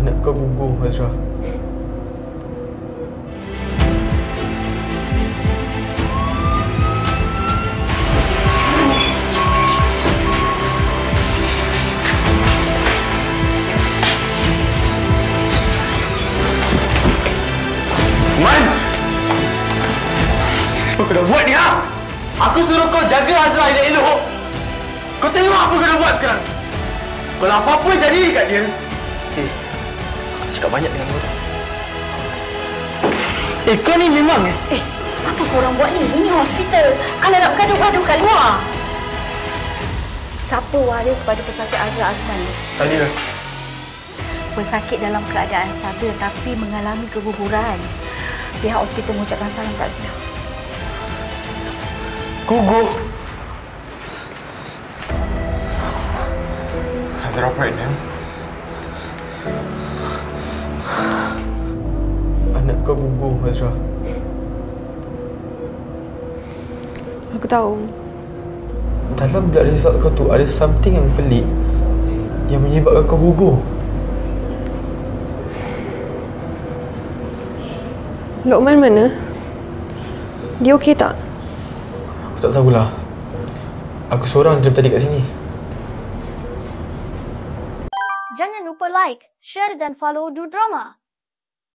Anak kau gugur, Azra. Man! Apa kau dah buat ni, ha? Aku suruh kau jaga Azra elok-elok. Kau tengok apa kau dah buat sekarang. Kalau apa-apa jadi kat dia. Aku cakap banyak dengan kau. Kau ni memang Apa korang buat ni? Ini hospital. Kalau nak gaduh-gaduh kat luar. Siapa waris pada pesakit Azra Azman ni? Saya. Pesakit dalam keadaan stabil tapi mengalami keguguran. Pihak hospital mengucapkan salam takziah. Gugur. Azra pregnant. Anak kau gugur, Azra. Aku tahu. Dalam blood result kau tu ada something yang pelik yang menyebabkan kau gugur. Lokman mana? Dia okey tak? Aku tak tahulah. Aku seorang je tadi kat sini. Jangan lupa like, share dan follow Du Drama.